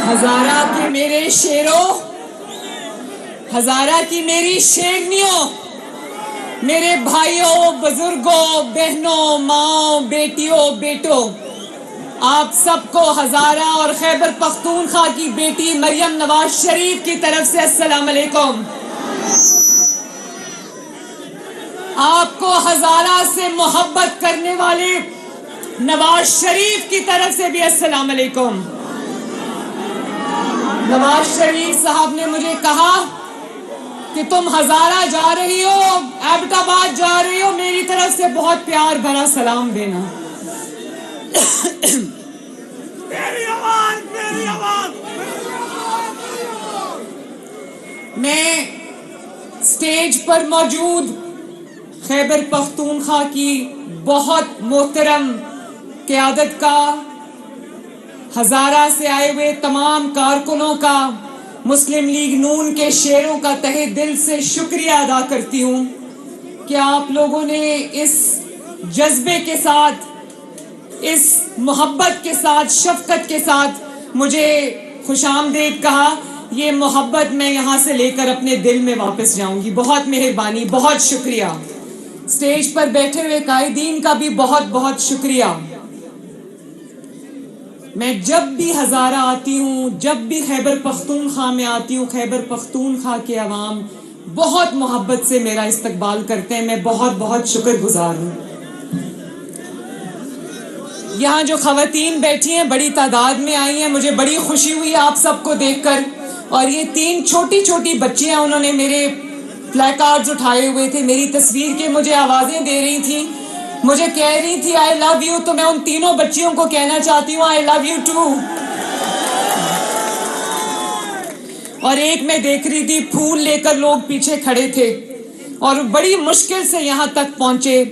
ہزارہ کے میرے شیروں، ہزارہ کی میری شیرنیوں، میرے بھائیوں، بزرگوں، بہنوں، ماؤں، بیٹیوں، بیٹوں، آپ سب کو ہزارہ اور خیبر پختونخوا کی بیٹی مریم نواز شریف کی طرف سے السلام علیکم۔ آپ کو ہزارہ سے محبت کرنے والے نواز شریف کی طرف سے بھی السلام علیکم۔ نواز شریف صاحب نے مجھے کہا کہ تم ہزارہ جا رہی ہو، ایبٹ آباد جا رہی ہو، میری طرف سے بہت پیار بھرا سلام دینا۔ میری آواز، میری آواز۔ میں سٹیج پر موجود خیبر پختونخوا کی بہت محترم قیادت کا، ہزارہ سے آئے ہوئے تمام کارکنوں کا، مسلم لیگ نون کے شیروں کا تہہ دل سے شکریہ ادا کرتی ہوں کہ آپ لوگوں نے اس جذبے کے ساتھ، اس محبت کے ساتھ، شفقت کے ساتھ مجھے خوش آمدید کہا۔ یہ محبت میں یہاں سے لے کر اپنے دل میں واپس جاؤں گی۔ بہت مہربانی، بہت شکریہ۔ سٹیج پر بیٹھے ہوئے قائدین کا بھی بہت بہت شکریہ۔ میں جب بھی ہزارہ آتی ہوں، جب بھی خیبر پختونخوا میں آتی ہوں، خیبر پختونخوا کے عوام بہت محبت سے میرا استقبال کرتے ہیں۔ میں بہت بہت شکر گزار ہوں۔ یہاں جو خواتین بیٹھی ہیں بڑی تعداد میں آئی ہیں، مجھے بڑی خوشی ہوئی آپ سب کو دیکھ کر۔ اور یہ 3 چھوٹی چھوٹی بچیاں، انہوں نے میرے پلے کارڈز اٹھائے ہوئے تھے، میری تصویر کے مجھے آوازیں دے رہی تھیں، مجھے کہہ رہی تھی آئی لو یو۔ تو میں ان تینوں بچیوں کو کہنا چاہتی ہوں آئی لو یو ٹو۔ اور ایک میں دیکھ رہی تھی پھول لے کر لوگ پیچھے کھڑے تھے اور بڑی مشکل سے یہاں تک پہنچے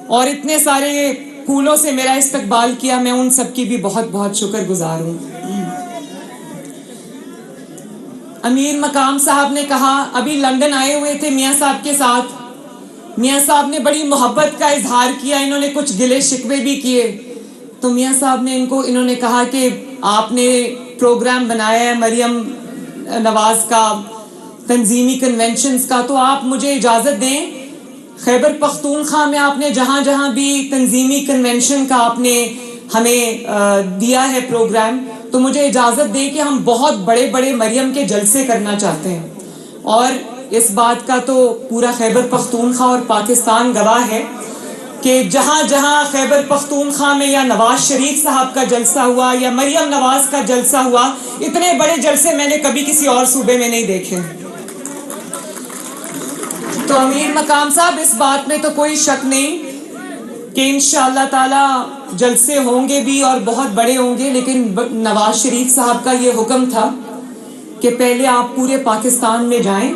اور اتنے سارے پھولوں سے میرا استقبال کیا۔ میں ان سب کی بھی بہت بہت شکر گزار ہوں۔ امیر مقام صاحب نے کہا، ابھی لندن آئے ہوئے تھے میاں صاحب کے ساتھ، میاں صاحب نے بڑی محبت کا اظہار کیا، انہوں نے کچھ گلے شکوے بھی کیے۔ تو میاں صاحب نے انہوں نے کہا کہ آپ نے پروگرام بنایا ہے مریم نواز کا، تنظیمی کنونشنز کا، تو آپ مجھے اجازت دیں، خیبر پختونخوا میں آپ نے جہاں جہاں بھی تنظیمی کنونشن کا آپ نے ہمیں دیا ہے پروگرام، تو مجھے اجازت دیں کہ ہم بہت بڑے بڑے مریم کے جلسے کرنا چاہتے ہیں۔ اور اس بات کا تو پورا خیبر پختونخوا اور پاکستان گواہ ہے کہ جہاں جہاں خیبر پختونخوا میں یا نواز شریف صاحب کا جلسہ ہوا یا مریم نواز کا جلسہ ہوا، اتنے بڑے جلسے میں نے کبھی کسی اور صوبے میں نہیں دیکھے۔ تو امیر مقام صاحب، اس بات میں تو کوئی شک نہیں کہ انشاءاللہ تعالی جلسے ہوں گے بھی اور بہت بڑے ہوں گے، لیکن نواز شریف صاحب کا یہ حکم تھا کہ پہلے آپ پورے پاکستان میں جائیں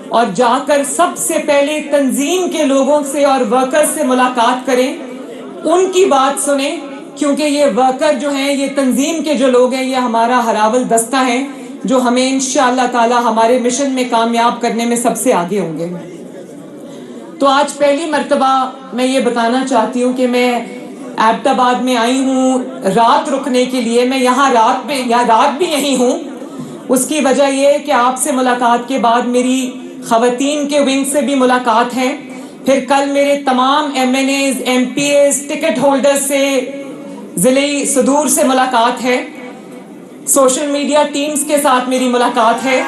اور جا کر سب سے پہلے تنظیم کے لوگوں سے اور ورکر سے ملاقات کریں، ان کی بات سنیں، کیونکہ یہ ورکر جو ہیں، یہ تنظیم کے جو لوگ ہیں، یہ ہمارا ہراول دستہ ہیں جو ہمیں انشاءاللہ تعالی ہمارے مشن میں کامیاب کرنے میں سب سے آگے ہوں گے۔ تو آج پہلی مرتبہ میں یہ بتانا چاہتی ہوں کہ میں ایبٹ آباد میں آئی ہوں رات رکنے کے لیے۔ میں یہاں رات بھی یہیں ہوں۔ اس کی وجہ یہ ہے کہ آپ سے ملاقات کے بعد میری خواتین کے ونگ سے بھی ملاقات ہے، پھر کل میرے تمام M N As, M P As, ticket holder سے، ضلعی صدور سے ملاقات ہے، سوشل میڈیا ٹیمز کے ساتھ میری ملاقات ہے۔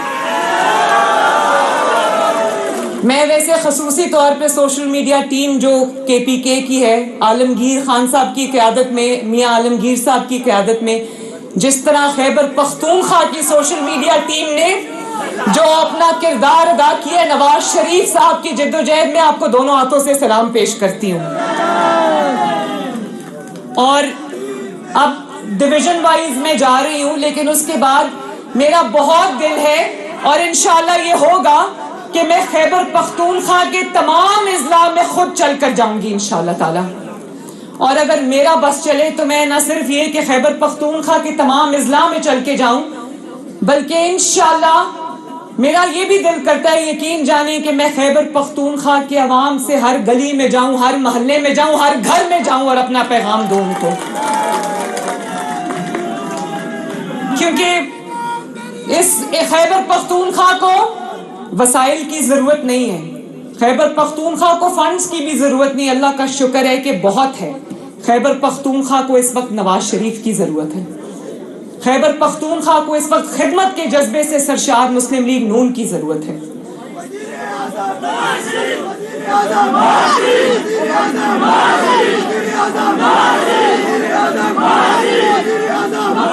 میں ویسے خصوصی طور پہ سوشل میڈیا ٹیم جو کے پی کے کی ہے، عالمگیر خان صاحب کی قیادت میں، میاں عالمگیر صاحب کی قیادت میں، جس طرح خیبر پختونخوا کی سوشل میڈیا ٹیم نے جو اپنا کردار ادا کیا ہے نواز شریف صاحب کی جدوجہد میں، آپ کو دونوں ہاتھوں سے سلام پیش کرتی ہوں۔ اور اب ڈویژن وائز میں جا رہی ہوں، لیکن اس کے بعد میرا بہت دل ہے اور انشاءاللہ یہ ہوگا کہ میں خیبر پختونخوا کے تمام اضلاع میں خود چل کر جاؤں گی انشاءاللہ تعالی۔ اور اگر میرا بس چلے تو میں نہ صرف یہ کہ خیبر پختونخوا کے تمام اضلاع میں چل کے جاؤں، بلکہ انشاءاللہ میرا یہ بھی دل کرتا ہے، یقین جانیں کہ میں خیبر پختونخوا کے عوام سے ہر گلی میں جاؤں، ہر محلے میں جاؤں، ہر گھر میں جاؤں اور اپنا پیغام دوں ان کو، کیونکہ کہ خیبر پختونخوا کو وسائل کی ضرورت نہیں ہے، خیبر پختونخوا کو فنڈز کی بھی ضرورت نہیں، اللہ کا شکر ہے کہ بہت ہے. خیبر پختونخوا کو اس وقت نواز شریف کی ضرورت ہے. خیبر پختونخوا کو اس وقت خدمت کے جذبے سے سرشار مسلم لیگ نون کی ضرورت ہے.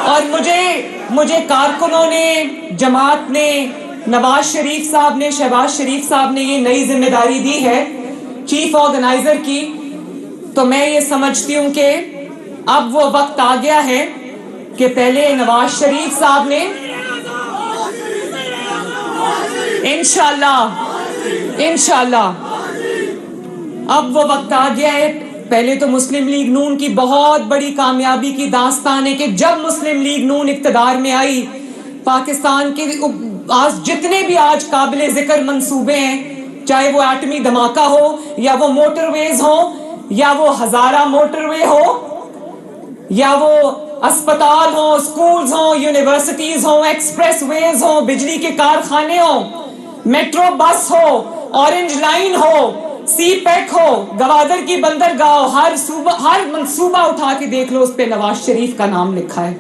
اور مجھے کارکنوں نے، جماعت نے، نواز شریف صاحب نے، شہباز شریف صاحب نے یہ نئی ذمہ داری دی ہے چیف آرگنائزر کی، تو میں یہ سمجھتی ہوں کہ اب وہ وقت آ گیا ہے کہ پہلے نواز شریف صاحب نے انشاءاللہ اب وہ وقت آ گیا ہے. پہلے تو مسلم لیگ نون کی بہت بڑی کامیابی کی داستان ہے کہ جب مسلم لیگ نون اقتدار میں آئی، پاکستان کے آج جتنے بھی آج قابل ذکر منصوبے ہیں، چاہے وہ ایٹمی دھماکہ ہو یا وہ موٹر ویز ہو یا وہ ہزارہ موٹر وے ہو یا وہ اسپتال ہوں، سکولز ہوں، یونیورسٹیز ہوں، ایکسپریس ویز ہوں، بجلی کے کارخانے ہوں، میٹرو بس ہو، اورنج لائن ہو، سی پیک ہو، گوادر کی بندرگاہ ہو، ہر منصوبہ اٹھا کے دیکھ لو، اس پہ نواز شریف کا نام لکھا ہے.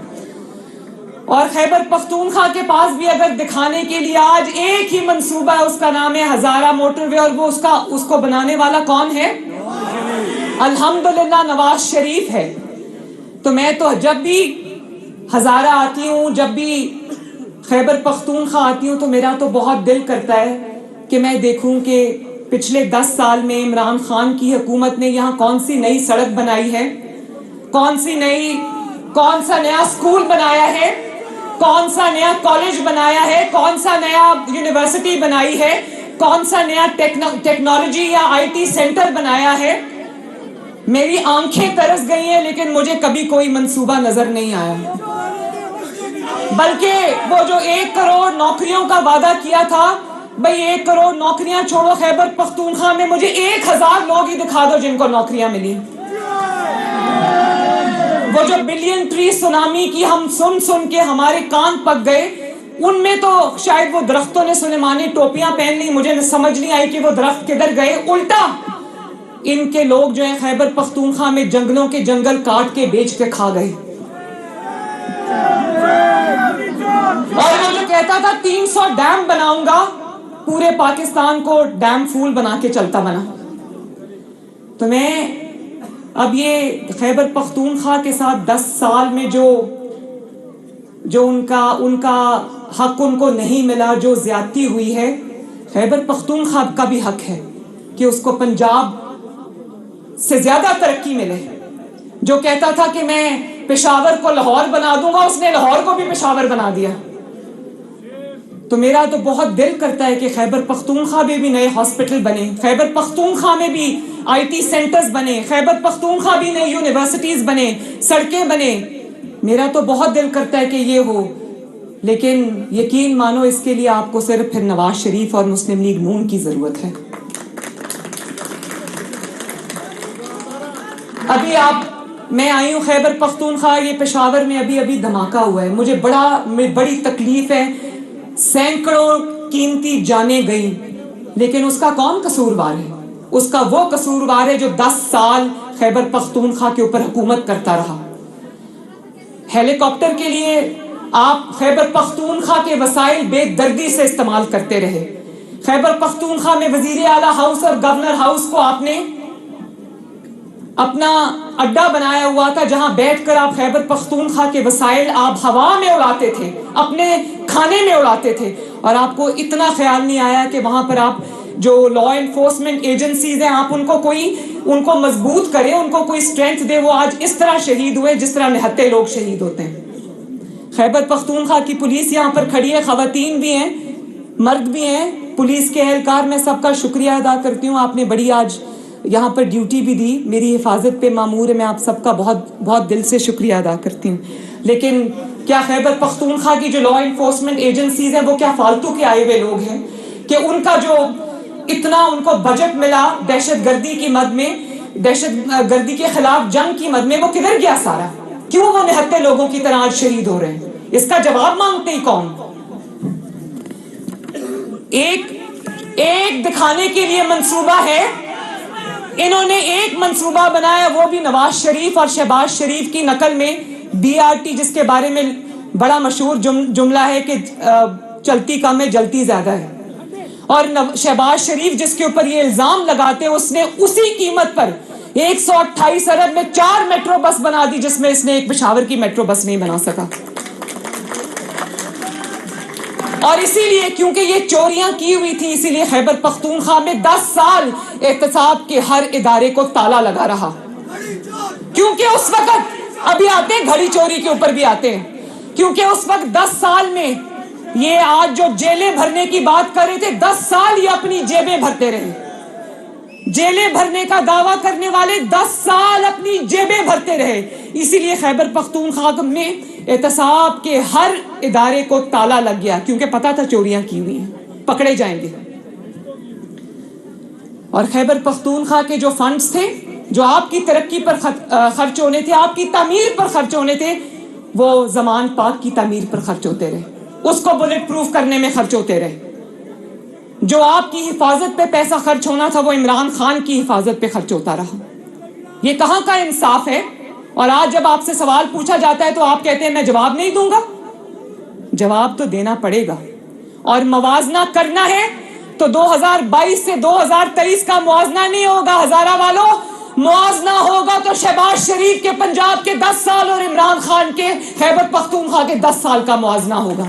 اور خیبر پختونخوا کے پاس بھی اگر دکھانے کے لیے آج ایک ہی منصوبہ ہے، اس کا نام ہے ہزارہ موٹر وے، اور وہ اس کو بنانے والا کون ہے؟ الحمدللہ نواز شریف ہے. تو میں تو جب بھی ہزارہ آتی ہوں، جب بھی خیبر پختونخوا آتی ہوں، تو میرا تو بہت دل کرتا ہے کہ میں دیکھوں کہ پچھلے 10 سال میں عمران خان کی حکومت نے یہاں کون سی نئی سڑک بنائی ہے، کون سا نیا اسکول بنایا ہے، کون سا نیا کالج بنایا ہے، کون سا نیا یونیورسٹی بنائی ہے، کون سا نیا ٹیکنالوجی یا آئی ٹی سینٹر بنایا ہے. میری آنکھیں ترس گئی ہیں، لیکن مجھے کبھی کوئی منصوبہ نظر نہیں آیا. بلکہ وہ جو 1 کروڑ نوکریوں کا وعدہ کیا تھا، بھئی 1 کروڑ نوکریاں چھوڑو، خیبر پختونخوا میں مجھے 1000 لوگ ہی دکھا دو جن کو نوکریاں ملی. وہ جو بلین ٹری سونامی کی ہم سن کے ہمارے کان پک گئے، ان میں تو شاید وہ درختوں نے سلیمانی ٹوپیاں پہن لی، مجھے سمجھ نہیں آئی کہ وہ درخت کدھر گئے. الٹا ان کے لوگ جو ہیں خیبر پختونخوا میں جنگلوں کے جنگل کاٹ کے بیچ کے کھا گئے. اور وہ جو کہتا تھا 300 ڈیم بناؤں گا، پورے پاکستان کو ڈیم فول بنا کے چلتا بنا. تو میں اب یہ خیبر پختونخوا کے ساتھ 10 سال میں جو ان کا حق ان کو نہیں ملا، جو زیادتی ہوئی ہے، خیبر پختونخوا کا بھی حق ہے کہ اس کو پنجاب سے زیادہ ترقی ملے. جو کہتا تھا کہ میں پشاور کو لاہور بنا دوں گا، اس نے لاہور کو بھی پشاور بنا دیا. تو میرا تو بہت دل کرتا ہے کہ خیبر پختونخوا میں بھی نئے ہاسپٹل بنے، خیبر پختونخوا میں بھی آئی ٹی سینٹرز بنے، خیبر پختونخوا بھی نئی یونیورسٹیز بنے، سڑکیں بنے. میرا تو بہت دل کرتا ہے کہ یہ ہو، لیکن یقین مانو اس کے لیے آپ کو صرف پھر نواز شریف اور مسلم لیگ نون کی ضرورت ہے. ابھی میں آئی ہوں خیبر پختونخوا، یہ پشاور میں ابھی دھماکہ ہوا ہے، مجھے بڑی تکلیف ہے. سینکڑوں قیمتی جانیں گئیں، لیکن اس کا کون قصوروار ہے؟ اس کا وہ قصوروار ہے جو 10 سال خیبر پختونخوا کے اوپر حکومت کرتا رہا. ہیلی کاپٹر کے لیے آپ خیبر پختونخوا کے وسائل بے دردی سے استعمال کرتے رہے. خیبر پختونخوا میں وزیر اعلیٰ ہاؤس اور گورنر ہاؤس کو آپ نے اپنا اڈا بنایا ہوا تھا، جہاں بیٹھ کر آپ خیبر پختونخوا کے وسائل آپ ہوا میں اڑاتے تھے، اپنے کھانے میں اڑاتے تھے. اور آپ کو اتنا خیال نہیں آیا کہ وہاں پر آپ جو لا انفورسمنٹ ایجنسیز ہیں، آپ ان کو مضبوط کریں، ان کو کوئی اسٹرینتھ دے. وہ آج اس طرح شہید ہوئے جس طرح نہتے لوگ شہید ہوتے ہیں. خیبر پختونخوا کی پولیس یہاں پر کھڑی ہے، خواتین بھی ہیں، مرد بھی ہیں، پولیس کے اہلکار، میں سب کا شکریہ ادا کرتی ہوں. آپ نے بڑی آج یہاں پر ڈیوٹی بھی دی، میری حفاظت پہ مامور ہے، میں آپ سب کا بہت بہت دل سے شکریہ ادا کرتی ہوں. لیکن کیا خیبر پختونخوا کی جو لا انفورسمنٹ ایجنسیز ہیں وہ کیا فالتو کے آئے ہوئے لوگ ہیں کہ ان کا جو اتنا ان کو بجٹ ملا دہشت گردی کی مد میں، دہشت گردی کے خلاف جنگ کی مد میں، وہ کدھر گیا سارا؟ کیوں وہ نہتے لوگوں کی طرح آج شہید ہو رہے ہیں؟ اس کا جواب مانگتے ہی کون؟ ایک دکھانے کے لیے منصوبہ ہے. انہوں نے ایک منصوبہ بنایا, وہ بھی نواز شریف اور شہباز شریف کی نقل میں. BRT, جس کے بارے میں بڑا مشہور جملہ ہے کہ چلتی کم ہے جلتی زیادہ ہے, اور شہباز شریف جس کے اوپر یہ الزام لگاتے, اس نے اسی قیمت پر 128 ارب میں 4 میٹرو بس بنا دی, جس میں اس نے ایک پشاور کی میٹرو بس نہیں بنا سکا. اور اسی لیے کیونکہ یہ چوریاں کی ہوئی تھی, اسی لیے خیبر پختونخوا میں 10 سال احتساب کے ہر ادارے کو تالا لگا رہا. کیونکہ اس وقت, ابھی آتے ہیں گھڑی چوری کے اوپر بھی آتے ہیں, کیونکہ اس وقت 10 سال میں یہ آج جو جیلیں بھرنے کی بات کر رہے تھے, 10 سال یہ اپنی جیبیں بھرتے رہے. جیلیں بھرنے کا دعویٰ کرنے والے 10 سال اپنی جیبیں بھرتے رہے. اسی لیے خیبر پختونخوا میں احتساب کے ہر ادارے کو تالا لگ گیا, کیونکہ پتا تھا چوریاں کی ہوئی ہیں, پکڑے جائیں گے. اور خیبر پختونخوا کے جو فنڈز تھے, جو آپ کی ترقی پر خرچ ہونے تھے, آپ کی تعمیر پر خرچ ہونے تھے, وہ زمان پاک کی تعمیر پر خرچ ہوتے رہے, اس کو بلٹ پروف کرنے میں خرچ ہوتے رہے. جو آپ کی حفاظت پہ پیسہ خرچ ہونا تھا, وہ عمران خان کی حفاظت پہ خرچ ہوتا رہا. یہ کہاں کا انصاف ہے؟ اور آج جب آپ سے سوال پوچھا جاتا ہے تو آپ کہتے ہیں میں جواب نہیں دوں گا. جواب تو دینا پڑے گا, اور موازنہ کرنا ہے تو 2022 سے 2023 کا موازنہ نہیں ہوگا ہزارہ والوں, موازنہ ہوگا تو شہباز شریف کے پنجاب کے 10 سال اور عمران خان کے خیبر پختونخوا کے 10 سال کا موازنہ ہوگا.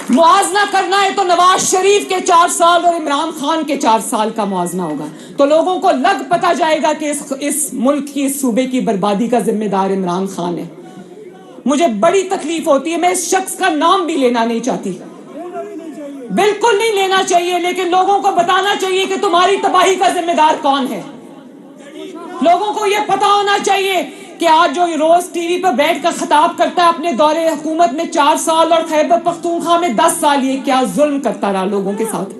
موازنہ کرنا ہے تو نواز شریف کے 4 سال اور عمران خان کے 4 سال کا موازنہ ہوگا, تو لوگوں کو لگ پتا جائے گا کہ اس ملک کی, اس صوبے کی بربادی کا ذمہ دار عمران خان ہے. مجھے بڑی تکلیف ہوتی ہے, میں اس شخص کا نام بھی لینا نہیں چاہتی, بالکل نہیں لینا چاہیے, لیکن لوگوں کو بتانا چاہیے کہ تمہاری تباہی کا ذمہ دار کون ہے. لوگوں کو یہ پتا ہونا چاہیے کہ آج جو روز ٹی وی پر بیٹھ کر خطاب کرتا ہے اپنے دور حکومت میں 4 سال اور خیبر پختونخوا میں 10 سال, یہ کیا ظلم کرتا رہا لوگوں کے ساتھ.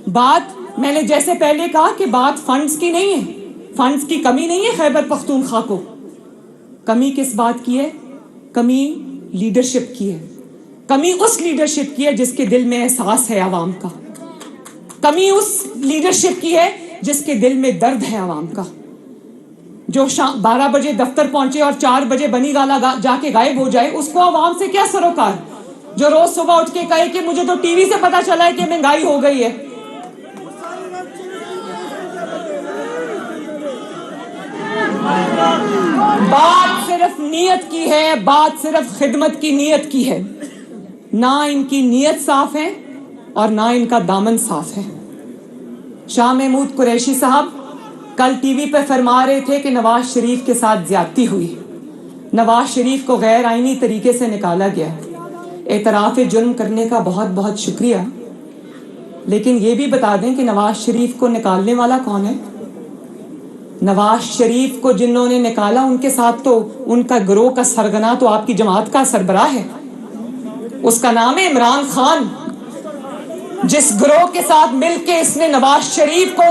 بات میں نے جیسے پہلے کہا کہ بات فنڈز کی نہیں ہے, فنڈز کی کمی نہیں ہے خیبر پختونخوا کو. کمی کس بات کی ہے؟ کمی لیڈرشپ کی ہے. کمی اس لیڈرشپ کی ہے جس کے دل میں احساس ہے عوام کا. کمی اس لیڈرشپ کی ہے جس کے دل میں درد ہے عوام کا. جو 12 بجے دفتر پہنچے اور 4 بجے بنی گالا جا کے غائب ہو جائے, اس کو عوام سے کیا سروکار. جو روز صبح اٹھ کے کہے کہ مجھے تو ٹی وی سے پتا چلا ہے کہ مہنگائی ہو گئی ہے. بات صرف نیت کی ہے, بات صرف خدمت کی نیت کی ہے. نہ ان کی نیت صاف ہے اور نہ ان کا دامن صاف ہے. شاہ محمود قریشی صاحب کل ٹی وی پہ فرما رہے تھے کہ نواز شریف کے ساتھ زیادتی ہوئی, نواز شریف کو غیر آئینی طریقے سے نکالا گیا. اعتراف جرم کرنے کا بہت بہت شکریہ, لیکن یہ بھی بتا دیں کہ نواز شریف کو نکالنے والا کون ہے. نواز شریف کو جنہوں نے نکالا ان کے ساتھ تو ان کا گروہ کا سرگنا تو آپ کی جماعت کا سربراہ ہے, اس کا نام ہے عمران خان. جس گروہ کے ساتھ مل کے اس نے نواز شریف کو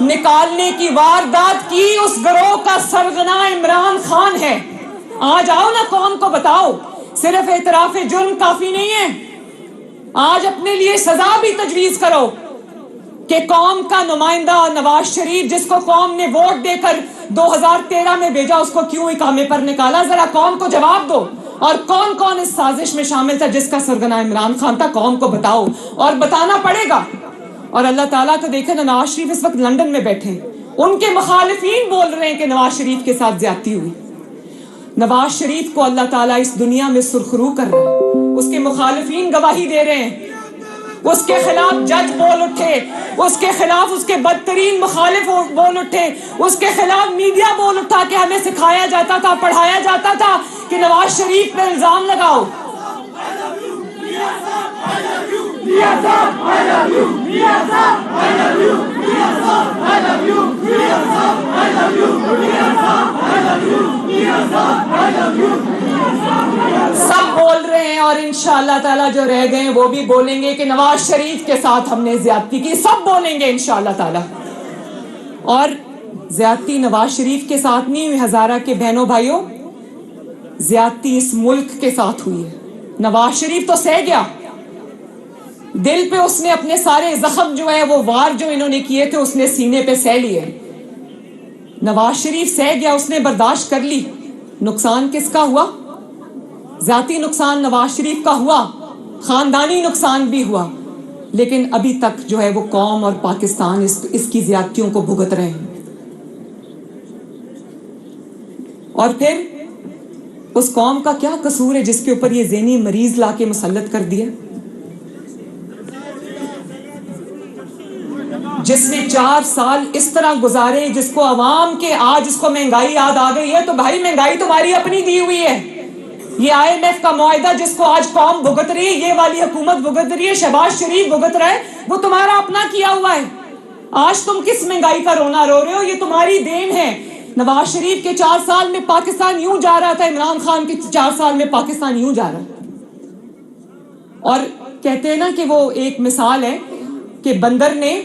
نکالنے کی واردات کی, اس گروہ کا سرغنہ عمران خان ہے. آج آؤ نا قوم کو بتاؤ, صرف اعتراف جرم کافی نہیں ہے, آج اپنے لیے سزا بھی تجویز کرو کہ قوم کا نمائندہ نواز شریف, جس کو قوم نے ووٹ دے کر 2013 میں بھیجا, اس کو کیوں اقامے پر نکالا. ذرا قوم کو جواب دو. اور کون کون اس سازش میں شامل تھا جس کا سرغنہ عمران خان تھا, قوم کو بتاؤ, اور بتانا پڑے گا. اور اللہ تعالیٰ تو دیکھیں نا, نواز شریف اس وقت لندن میں بیٹھے ہیں, ان کے مخالفین بول رہے ہیں کہ نواز شریف کے ساتھ زیادتی ہوئی. نواز شریف کو اللہ تعالیٰ اس دنیا میں سرخرو کر رہا ہے, اس کے مخالفین گواہی دے رہے ہیں, اس کے خلاف جج بول اٹھے, اس کے خلاف اس کے بدترین مخالف بول اٹھے, اس کے خلاف میڈیا بول اٹھا کہ ہمیں سکھایا جاتا تھا, پڑھایا جاتا تھا کہ نواز شریف پہ الزام لگاؤ. سب بول رہے ہیں, اور انشاءاللہ تعالیٰ جو رہ گئے ہیں وہ بھی بولیں گے کہ نواز شریف کے ساتھ ہم نے زیادتی کی. سب بولیں گے انشاءاللہ تعالیٰ. اور زیادتی نواز شریف کے ساتھ نہیں ہوئی ہزارہ کے بہنوں بھائیوں, زیادتی اس ملک کے ساتھ ہوئی ہے. نواز شریف تو سہ گیا, دل پہ اس نے اپنے سارے زخم جو ہے وہ وار جو انہوں نے کیے تھے اس نے سینے پہ سہ لیے. نواز شریف سہ گیا, اس نے برداشت کر لی. نقصان کس کا ہوا؟ ذاتی نقصان نواز شریف کا ہوا, خاندانی نقصان بھی ہوا, لیکن ابھی تک جو ہے وہ قوم اور پاکستان اس کی زیادتیوں کو بھگت رہے ہیں. اور پھر اس قوم کا کیا قصور ہے جس کے اوپر یہ ذہنی مریض لا کے مسلط کر دیا, جس نے 4 سال اس طرح گزارے, جس کو عوام کے آج اس کو مہنگائی یاد آ گئی ہے. تو بھائی مہنگائی تمہاری اپنی دی ہوئی ہے. یہ IMF کا معاہدہ جس کو آج قوم بھگت رہی ہے, یہ والی حکومت بھگت رہی ہے, شہباز شریف بھگت رہا ہے, وہ تمہارا اپنا کیا ہوا ہے. آج تم کس مہنگائی کا رونا رو رہے ہو؟ یہ تمہاری دین ہے. نواز شریف کے 4 سال میں پاکستان یوں جا رہا تھا, عمران خان کے 4 سال میں پاکستان یوں جا رہا ہے. اور کہتے ہیں نا کہ وہ ایک مثال ہے کہ بندر نے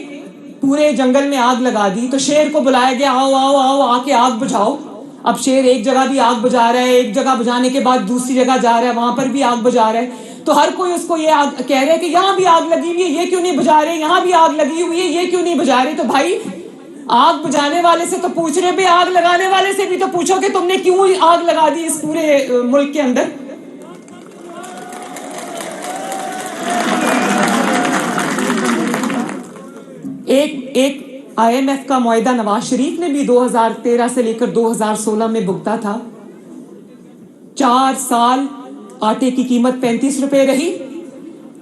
پورے جنگل میں آگ لگا دی, تو شیر کو بلایا گیا, آؤ آؤ آؤ آ کے آگ بجھاؤ. اب شیر ایک جگہ بھی آگ بجھا رہا ہے, ایک جگہ بجھانے کے بعد دوسری جگہ جا رہا ہے, وہاں پر بھی آگ بجھا رہا ہے. تو ہر کوئی اس کو یہ کہہ رہا ہے کہ یہاں بھی آگ لگی ہوئی ہے, یہ کیوں نہیں بجھا رہے, یہاں بھی آگ لگی ہوئی ہے, یہ کیوں نہیں بجھا رہے. تو بھائی آگ بجھانے والے سے تو پوچھ رہے بھی, آگ لگانے والے سے بھی تو پوچھو کہ تم نے کیوں آگ لگا دی اس پورے ملک کے اندر. ایک IMF کا معاہدہ نواز شریف نے بھی 2013 سے لے کر 2016 میں بھگتا تھا. 4 سال آٹے کی قیمت 35 روپے رہی,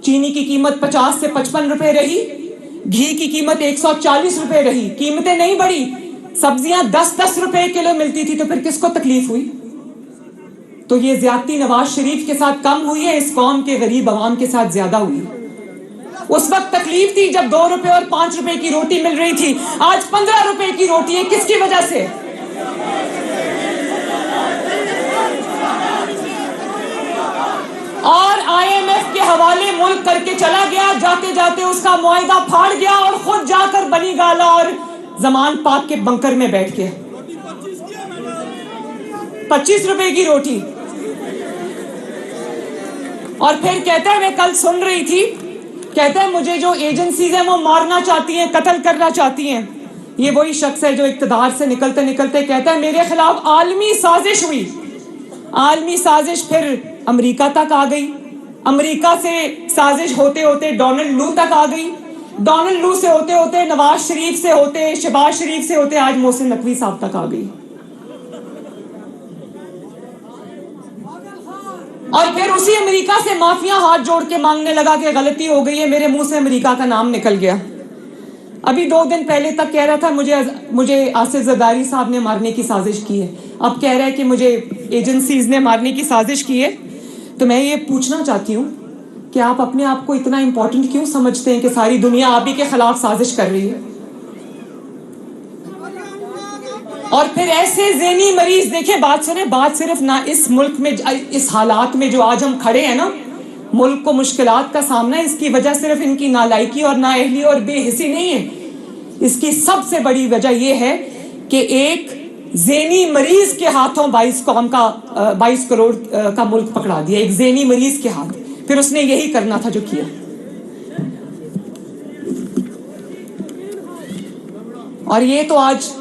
چینی کی قیمت 50 سے 55 روپے رہی, گھی کی قیمت 140 روپے رہی. قیمتیں نہیں بڑھی, سبزیاں 10 روپے کلو ملتی تھی. تو پھر کس کو تکلیف ہوئی؟ تو یہ زیادتی نواز شریف کے ساتھ کم ہوئی ہے, اس قوم کے غریب عوام کے ساتھ زیادہ ہوئی. اس وقت تکلیف تھی جب 2 روپے اور 5 روپے کی روٹی مل رہی تھی, آج 15 روپے کی روٹی ہے. کس کی وجہ سے؟ اور IMF کے حوالے ملک کر کے چلا گیا, جاتے جاتے اس کا معاہدہ پھاڑ گیا اور خود جا کر بنی گالا اور زمان پاک کے بنکر میں بیٹھ کے 25 روپے کی روٹی. اور پھر کہتا ہے, میں کل سن رہی تھی, کہتا ہے مجھے جو ایجنسیز ہیں وہ مارنا چاہتی ہیں, قتل کرنا چاہتی ہیں. یہ وہی شخص ہے جو اقتدار سے نکلتے نکلتے کہتا ہے میرے خلاف عالمی سازش ہوئی. عالمی سازش پھر امریکہ تک آ گئی, امریکہ سے سازش ہوتے ہوتے ڈونلڈ لو تک آ گئی, ڈونلڈ لو سے ہوتے ہوتے نواز شریف سے ہوتے, شہباز شریف سے ہوتے آج محسن نقوی صاحب تک آ گئی. اور پھر اسی امریکہ سے مافیا ہاتھ جوڑ کے مانگنے لگا کہ غلطی ہو گئی ہے, میرے منہ سے امریکہ کا نام نکل گیا. ابھی 2 دن پہلے تک کہہ رہا تھا مجھے آصف زرداری صاحب نے مارنے کی سازش کی ہے, اب کہہ رہا ہے کہ مجھے ایجنسیز نے مارنے کی سازش کی ہے. تو میں یہ پوچھنا چاہتی ہوں کہ آپ اپنے آپ کو اتنا امپورٹنٹ کیوں سمجھتے ہیں کہ ساری دنیا آپ ہی کے خلاف سازش کر رہی ہے؟ اور پھر ایسے ذہنی مریض, دیکھیں بات سنیں, بات صرف نہ اس ملک میں اس حالات میں جو آج ہم کھڑے ہیں نا, ملک کو مشکلات کا سامنا ہے, اس کی وجہ صرف ان کی نالائکی اور نااہلی اور بے حسی نہیں ہے. اس کی سب سے بڑی وجہ یہ ہے کہ ایک ذہنی مریض کے ہاتھوں 22 کروڑ کا ملک پکڑا دیا, ایک ذہنی مریض کے ہاتھ. پھر اس نے یہی کرنا تھا جو کیا. اور یہ تو آج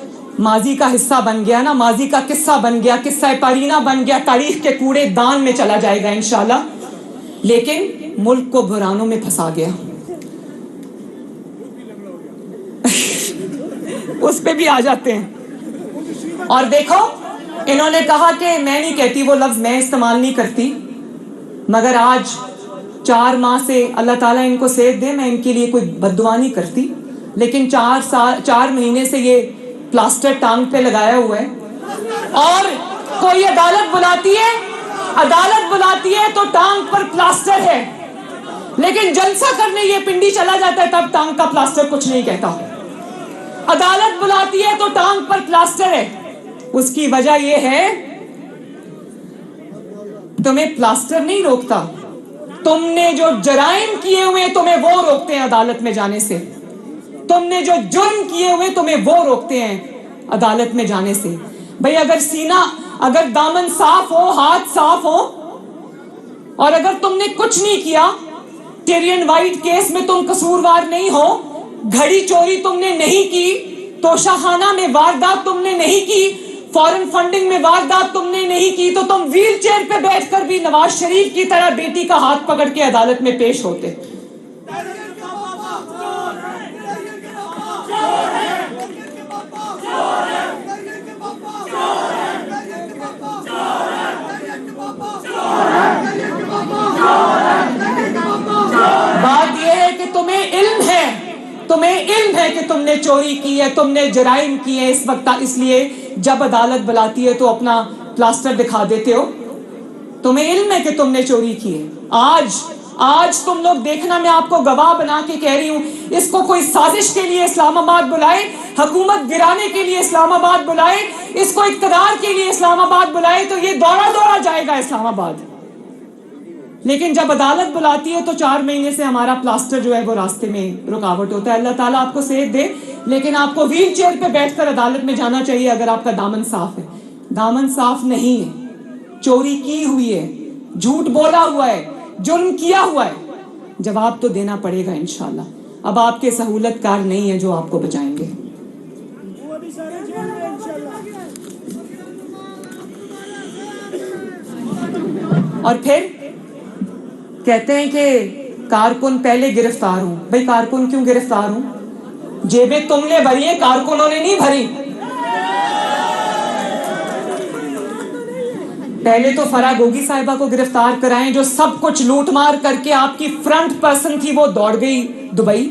ماضی کا حصہ بن گیا نا, ماضی کا قصہ بن گیا, قصہ پارینہ بن گیا, تاریخ کے کوڑے دان میں چلا جائے گا انشاءاللہ. لیکن ملک کو بحرانوں میں پھنسا گیا. اس پہ بھی آ جاتے ہیں. اور دیکھو انہوں نے کہا کہ میں نہیں کہتی, وہ لفظ میں استعمال نہیں کرتی, مگر آج 4 ماہ سے اللہ تعالیٰ ان کو صحت دے, میں ان کے لیے کوئی بد دعا نہیں کرتی, لیکن 4 مہینے سے یہ پلاسٹر ٹانگ پہ لگایا ہوا ہے. اور کوئی عدالت بلاتی ہے تو ٹانگ پر پلاسٹر ہے, لیکن جلسہ کرنے یہ پنڈی چلا جاتا ہے تب ٹانگ کا پلاسٹر کچھ نہیں کہتا. عدالت بلاتی ہے تو ٹانگ پر پلاسٹر ہے. اس کی وجہ یہ ہے تمہیں پلاسٹر نہیں روکتا, تم نے جو جرائم کیے ہوئے تمہیں وہ روکتے ہیں عدالت میں جانے سے. تم نے جو جرم کیے ہوئے تمہیں وہ روکتے ہیں عدالت میں جانے سے. بھئی اگر دامن صاف ہو, ہاتھ صاف ہو, اور اگر تم نے کچھ نہیں کیا, ٹیرین وائٹ کیس میں تم قصوروار نہیں ہو, گھڑی چوری تم نے نہیں کی, توشہ خانہ میں واردات تم نے نہیں کی, فورن فنڈنگ میں واردات تم نے نہیں کی, تو تم ویل چیئر پہ بیٹھ کر بھی نواز شریف کی طرح بیٹی کا ہاتھ پکڑ کے عدالت میں پیش ہوتے. بات یہ ہے کہ تمہیں علم ہے کہ تم نے چوری کی ہے, تم نے جرائم کیے اس وقت, اس لیے جب عدالت بلاتی ہے تو اپنا پلاسٹر دکھا دیتے ہو. تمہیں علم ہے کہ تم نے چوری کی ہے. آج تم لوگ دیکھنا, میں آپ کو گواہ بنا کے کہہ رہی ہوں, اس کو کوئی سازش کے لیے اسلام آباد بلائے, حکومت گرانے کے لیے اسلام آباد بلائے, اس کو اقتدار کے لیے اسلام آباد بلائے, تو یہ دوڑا جائے گا اسلام آباد. لیکن جب عدالت بلاتی ہے تو 4 مہینے سے ہمارا پلاسٹر جو ہے وہ راستے میں رکاوٹ ہوتا ہے. اللہ تعالیٰ آپ کو صحت دے, لیکن آپ کو ویل چیئر پہ بیٹھ کر عدالت میں جانا چاہیے اگر آپ کا دامن صاف ہے. دامن صاف نہیں ہے, چوری کی ہوئی ہے, جھوٹ بولا ہوا ہے, جرم کیا ہوا ہے, جواب تو دینا پڑے گا انشاءاللہ. اب آپ کے سہولت کار نہیں ہیں جو آپ کو بچائیں گے. اور پھر کہتے ہیں کہ کارکن پہلے گرفتار ہوں. بھئی کارکن کیوں گرفتار ہوں؟ جیبیں تم نے بھری ہیں, کارکنوں نے نہیں بھری. پہلے تو فرا گوگی صاحبہ کو گرفتار کرائیں جو سب کچھ لوٹ مار کر کے آپ کی فرنٹ پرسن تھی, وہ دوڑ گئی دبئی.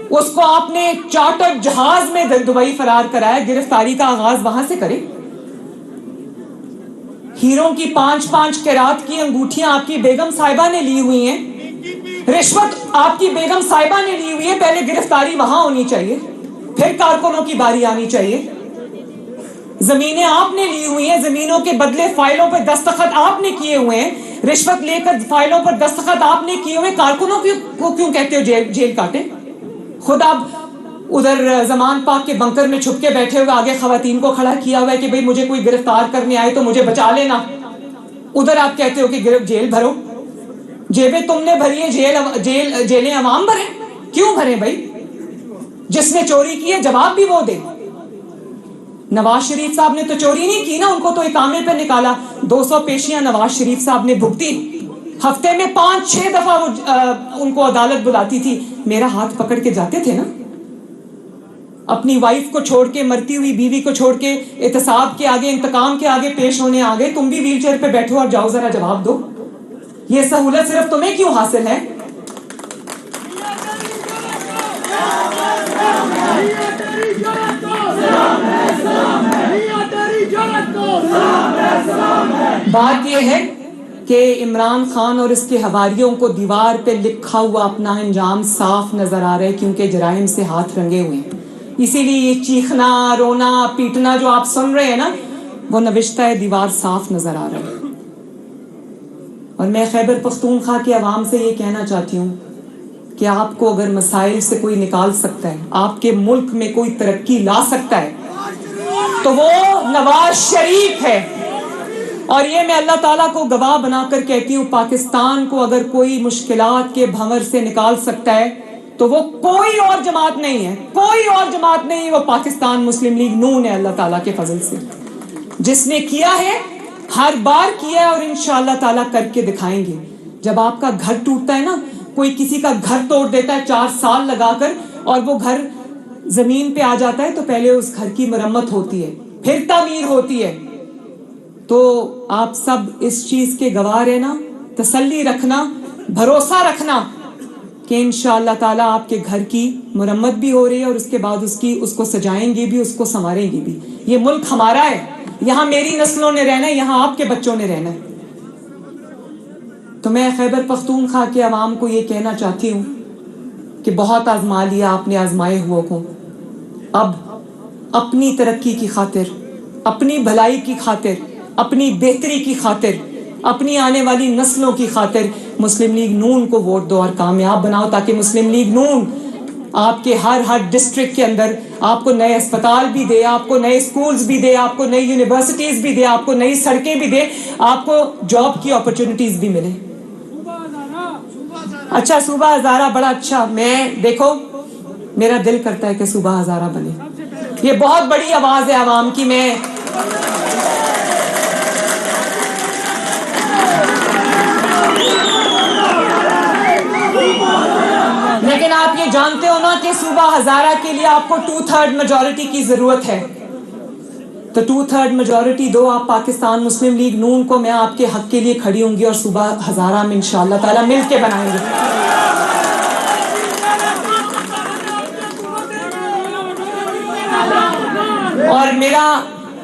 اس کو آپ نے چارٹر جہاز میں دبئی فرار کرایا, گرفتاری کا آغاز وہاں سے کریں. ہیروں کی 5 کیرات کی انگوٹھیاں آپ کی بیگم صاحبہ نے لی ہوئی ہیں, رشوت آپ کی بیگم صاحبہ نے لی ہوئی ہے. پہلے گرفتاری وہاں ہونی چاہیے, پھر کارکنوں کی باری آنی چاہیے. زمینیں آپ نے لی ہوئی ہیں, زمینوں کے بدلے فائلوں پر دستخط آپ نے کیے ہوئے ہیں, رشوت لے کر فائلوں پر دستخط آپ نے کیے ہوئے. کارکنوں کو کیوں کہتے ہو جیل کاٹیں؟ خود آپ ادھر زمان پاک کے بنکر میں چھپ کے بیٹھے ہوئے, آگے خواتین کو کھڑا کیا ہوا ہے کہ بھئی مجھے کوئی گرفتار کرنے آئے تو مجھے بچا لینا. ادھر آپ کہتے ہو کہ جیل بھرو. جیبیں تم نے بھری ہیں, جیلیں عوام بھریں. کیوں بھریں بھائی؟ جس نے چوری کی ہے جواب بھی وہ دے. نواز شریف صاحب نے تو چوری نہیں کی نا, ان کو تو اقامے پہ نکالا. 200 پیشیاں نواز شریف صاحب نے بھگتی. ہفتے میں 5-6 دفعہ ان کو عدالت بلاتی تھی. میرا ہاتھ پکڑ کے جاتے تھے نا. اپنی وائف کو چھوڑ کے, مرتی ہوئی بیوی کو چھوڑ کے احتساب کے آگے, انتقام کے آگے پیش ہونے آ گئے. تم بھی ویل چیئر پہ بیٹھو اور جاؤ ذرا جواب دو. یہ سہولت صرف تمہیں کیوں حاصل ہے؟ بات یہ ہے کہ عمران خان اور اس کے حواریوں کو دیوار پہ لکھا ہوا اپنا انجام صاف نظر آ رہا ہے, کیونکہ جرائم سے ہاتھ رنگے ہوئے ہیں. اسی لیے یہ چیخنا, رونا, پیٹنا جو آپ سن رہے ہیں نا, وہ نوشتہ ہے دیوار صاف نظر آ رہا ہے. اور میں خیبر پختونخوا کے عوام سے یہ کہنا چاہتی ہوں کہ آپ کو اگر مسائل سے کوئی نکال سکتا ہے, آپ کے ملک میں کوئی ترقی لا سکتا ہے, تو وہ نواز شریف ہے. اور یہ میں اللہ تعالیٰ کو گواہ بنا کر کہتی ہوں, پاکستان کو اگر کوئی مشکلات کے بھنور سے نکال سکتا ہے تو وہ کوئی اور جماعت نہیں ہے, کوئی اور جماعت نہیں, وہ پاکستان مسلم لیگ نون ہے. اللہ تعالیٰ کے فضل سے جس نے کیا ہے, ہر بار کیا ہے, اور انشاءاللہ تعالیٰ کر کے دکھائیں گے. جب آپ کا گھر ٹوٹتا ہے نا, کوئی کسی کا گھر توڑ دیتا ہے 4 سال لگا کر, اور وہ گھر زمین پہ آ جاتا ہے, تو پہلے اس گھر کی مرمت ہوتی ہے, پھر تعمیر ہوتی ہے. تو آپ سب اس چیز کے گواہ رہنا, تسلی رکھنا, بھروسہ رکھنا کہ انشاءاللہ تعالیٰ آپ کے گھر کی مرمت بھی ہو رہی ہے, اور اس کے بعد اس کو سجائیں گے بھی, اس کو سنواریں گے بھی. یہ ملک ہمارا ہے, یہاں میری نسلوں نے رہنا ہے, یہاں آپ کے بچوں نے رہنا ہے. تو میں خیبر پختونخوا کے عوام کو یہ کہنا چاہتی ہوں کہ بہت آزما لیا آپ نے آزمائے ہوا کو. اب اپنی ترقی کی خاطر, اپنی بھلائی کی خاطر, اپنی بہتری کی خاطر, اپنی آنے والی نسلوں کی خاطر مسلم لیگ نون کو ووٹ دو اور کامیاب بناؤ, تاکہ مسلم لیگ نون آپ کے ہر ڈسٹرکٹ کے اندر آپ کو نئے اسپتال بھی دے, آپ کو نئے اسکولز بھی دے, آپ کو نئی یونیورسٹیز بھی دے, آپ کو نئی سڑکیں بھی دے, آپ کو جاب کی اپرچونٹیز بھی ملے. اچھا صوبہ ہزارہ بڑا اچھا, میں دیکھو میرا دل کرتا ہے کہ صوبہ ہزارہ بنے. یہ بہت بڑی آواز ہے عوام کی. میں لیکن آپ یہ جانتے ہو نا کہ صوبہ ہزارہ کے لیے آپ کو 2/3 میجورٹی کی ضرورت ہے. تو 2/3 میجورٹی دو آپ پاکستان مسلم لیگ نون کو, میں آپ کے حق کے لیے کھڑی ہوں گی اور صوبہ ہزارہ میں انشاءاللہ تعالیٰ مل کے بنائیں گے. اور میرا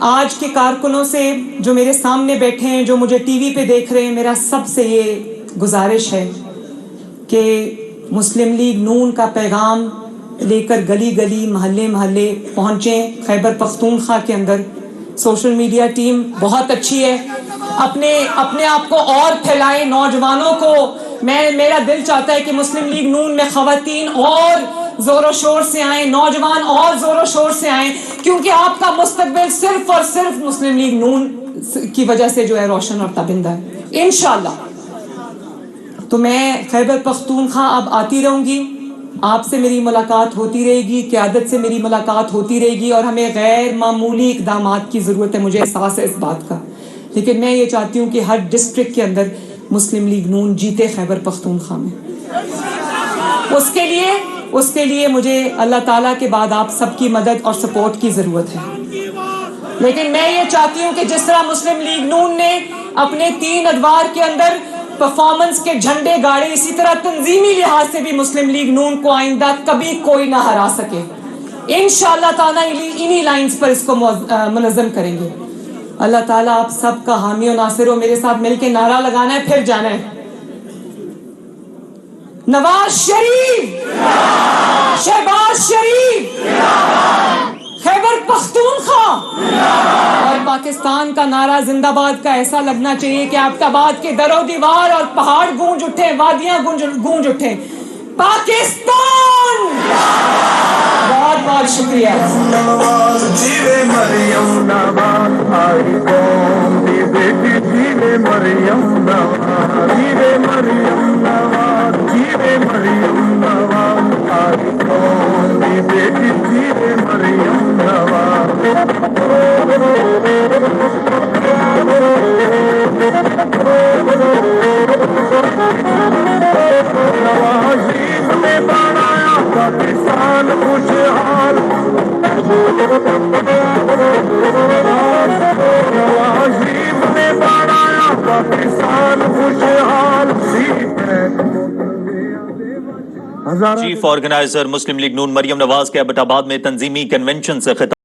آج کے کارکنوں سے جو میرے سامنے بیٹھے ہیں, جو مجھے ٹی وی پہ دیکھ رہے ہیں, میرا سب سے یہ گزارش ہے کہ مسلم لیگ نون کا پیغام لے کر گلی گلی محلے محلے پہنچیں. خیبر پختونخوا کے اندر سوشل میڈیا ٹیم بہت اچھی ہے, اپنے آپ کو اور پھیلائیں. نوجوانوں کو میرا دل چاہتا ہے کہ مسلم لیگ نون میں خواتین اور زور و شور سے آئیں, نوجوان اور زور و شور سے آئیں, کیونکہ آپ کا مستقبل صرف اور صرف مسلم لیگ نون کی وجہ سے جو ہے روشن اور تابندہ ہے انشاءاللہ. تو میں خیبر پختونخوا اب آتی رہوں گی, آپ سے میری ملاقات ہوتی رہے گی, قیادت سے میری ملاقات ہوتی رہے گی, اور ہمیں غیر معمولی اقدامات کی ضرورت ہے, مجھے احساس ہے اس بات کا. لیکن میں یہ چاہتی ہوں کہ ہر ڈسٹرکٹ کے اندر مسلم لیگ نون جیتے خیبر پختونخوا میں. اس کے لیے مجھے اللہ تعالیٰ کے بعد آپ سب کی مدد اور سپورٹ کی ضرورت ہے. لیکن میں یہ چاہتی ہوں کہ جس طرح مسلم لیگ نون نے اپنے 3 ادوار کے اندر پرفارمنس کے جھنڈے گاڑے, اسی طرح تنظیمی لحاظ سے بھی مسلم لیگ نون کو آئندہ کبھی کوئی نہ ہرا سکے. انشاءاللہ تعالیٰ انہی لائنز پر اس کو منظم کریں گے. اللہ تعالیٰ آپ سب کا حامی و ناصر ہو. میرے ساتھ مل کے نعرہ لگانا ہے, پھر جانا ہے. نواز شریف, شہباز شریف, خیبر پختونخوا اور پاکستان کا نعرہ زندہ باد کا ایسا لگنا چاہیے کہ آپ آباد کے در و دیوار اور پہاڑ گونج اٹھیں, وادیاں گونج اٹھیں. پاکستان. بہت بہت شکریہ. جیوے مریم نواز آئی قوم دی بیٹی, جیوے مریم نواز, جیوے مریم نواز, جیوے مریم نواز آئی قوم دی بیٹی, جیوے مریم نواز. نوازیب نے بنایا پاکستان خوشحال, نوازیب نے بنایا پاکستان خوشحال. چیف آرگنائزر مسلم لیگ نون مریم نواز کے ایبٹ آباد میں تنظیمی کنونشن سے خطاب.